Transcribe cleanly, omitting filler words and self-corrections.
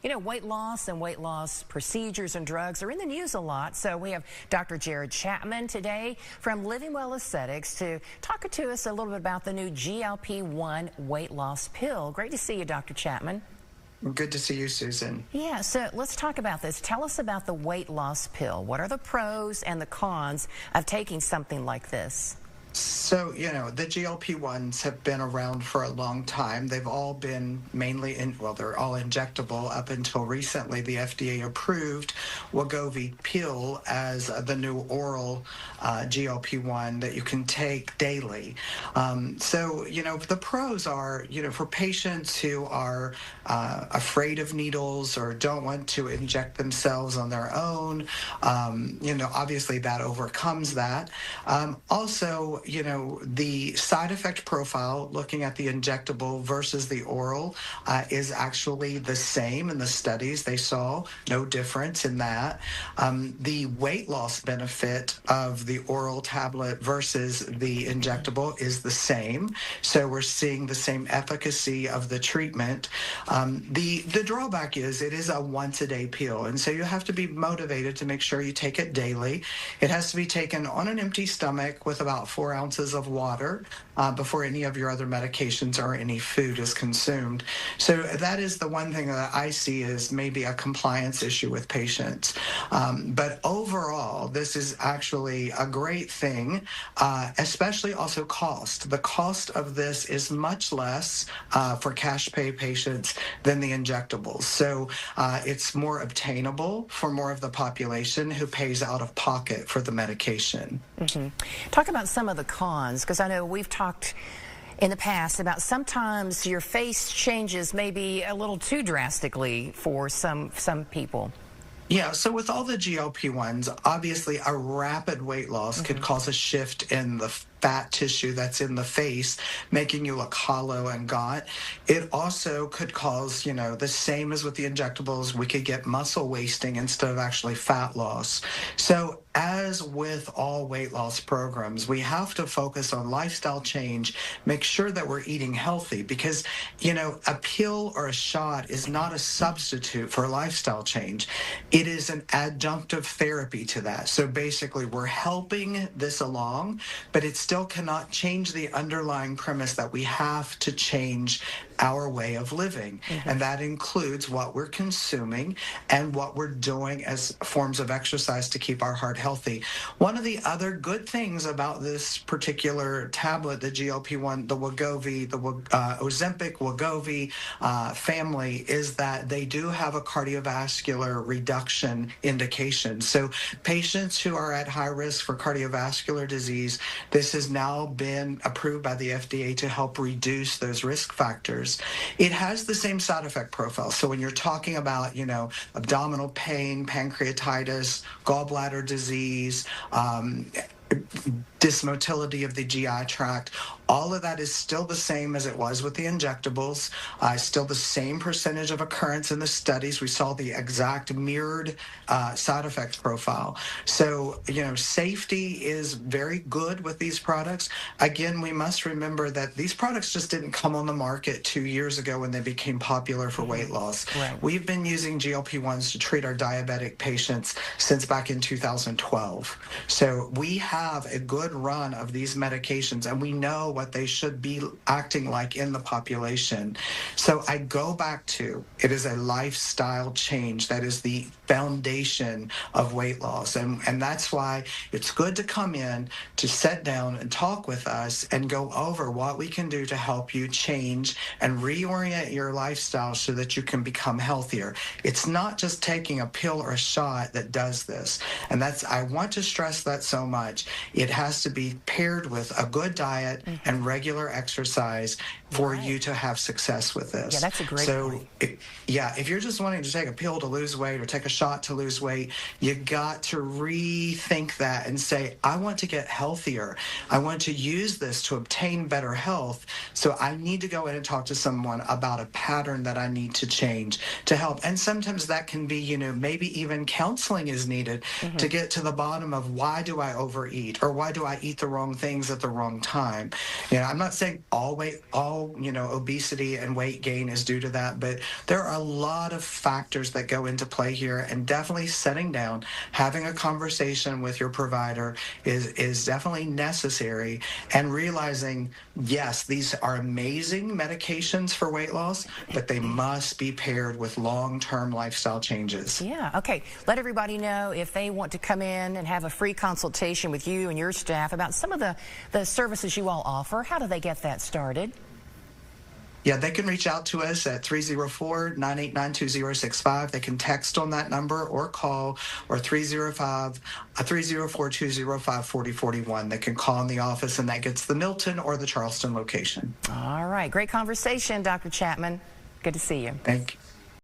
You know, weight loss and weight loss procedures and drugs are in the news a lot. So we have Dr. Jared Chapman today from Living Well Aesthetics to talk to us a little bit about the new GLP-1 weight loss pill. Great to see you, Dr. Chapman. Good to see you, Susan. Yeah, so let's talk about this. Tell us about the weight loss pill. What are the pros and the cons of taking something like this? So, the GLP-1s have been around for a long time. They've all been mainly, they're all injectable. Up until recently, the FDA approved Wegovy pill as the new oral GLP-1 that you can take daily. The pros are, for patients who are afraid of needles or don't want to inject themselves on their own, obviously that overcomes that. Also, the side effect profile, looking at the injectable versus the oral, is actually the same in the studies. They saw no difference in that. The weight loss benefit of the oral tablet versus the injectable is the same. So we're seeing the same efficacy of the treatment. The drawback is it is a once-a-day pill, and so you have to be motivated to make sure you take it daily. It has to be taken on an empty stomach with about 4 ounces of water before any of your other medications or any food is consumed. So that is the one thing that I see as maybe a compliance issue with patients. But overall, this is actually a great thing, especially also cost. The cost of this is much less for cash pay patients than the injectables. So it's more obtainable for more of the population who pays out of pocket for the medication. Mm-hmm. Talk about some of the cons, because I know we've talked in the past about sometimes your face changes maybe a little too drastically for some people. Yeah, so with all the GLP-1s, obviously a rapid weight loss could cause a shift in the fat tissue that's in the face, making you look hollow and gaunt. It also could cause, the same as with the injectables, we could get muscle wasting instead of actually fat loss. So as with all weight loss programs, we have to focus on lifestyle change, make sure that we're eating healthy because, a pill or a shot is not a substitute for lifestyle change. It is an adjunctive therapy to that. So basically, we're helping this along, but it still cannot change the underlying premise that we have to change our way of living. And that includes what we're consuming and what we're doing as forms of exercise to keep our heart healthy. One of the other good things about this particular tablet, the GLP-1, the Wegovy, the Ozempic, Wegovy family, is that they do have a cardiovascular reduction indication. So patients who are at high risk for cardiovascular disease, this has now been approved by the FDA to help reduce those risk factors. It has the same side effect profile. So when you're talking about, abdominal pain, pancreatitis, gallbladder disease, dysmotility of the GI tract, all of that is still the same as it was with the injectables, still the same percentage of occurrence in the studies. We saw the exact mirrored side effect profile. So, safety is very good with these products. Again, we must remember that these products just didn't come on the market 2 years ago when they became popular for weight loss. Right. We've been using GLP-1s to treat our diabetic patients since back in 2012. So we have a good run of these medications, and we know what they should be acting like in the population. So I go back to, it is a lifestyle change that is the foundation of weight loss. And that's why it's good to come in, to sit down and talk with us and go over what we can do to help you change and reorient your lifestyle so that you can become healthier. It's not just taking a pill or a shot that does this. And I want to stress that so much. It has to be paired with a good diet and regular exercise for you to have success with this. Yeah, that's a great point. If you're just wanting to take a pill to lose weight or take a shot to lose weight, you got to rethink that and say, I want to get healthier. I want to use this to obtain better health. So I need to go in and talk to someone about a pattern that I need to change to help. And sometimes that can be, maybe even counseling is needed to get to the bottom of why do I overeat eat, or why do I eat the wrong things at the wrong time? I'm not saying all obesity and weight gain is due to that, but there are a lot of factors that go into play here, and definitely sitting down, having a conversation with your provider is definitely necessary, and realizing, yes, these are amazing medications for weight loss, but they must be paired with long-term lifestyle changes. Yeah, okay. Let everybody know if they want to come in and have a free consultation with you and your staff about some of the services you all offer. How do they get that started? Yeah, they can reach out to us at 304-989-2065. They can text on that number or call, or 304-205-4041. They can call in the office, and that gets the Milton or the Charleston location. All right. Great conversation, Dr. Chapman. Good to see you. Thank you.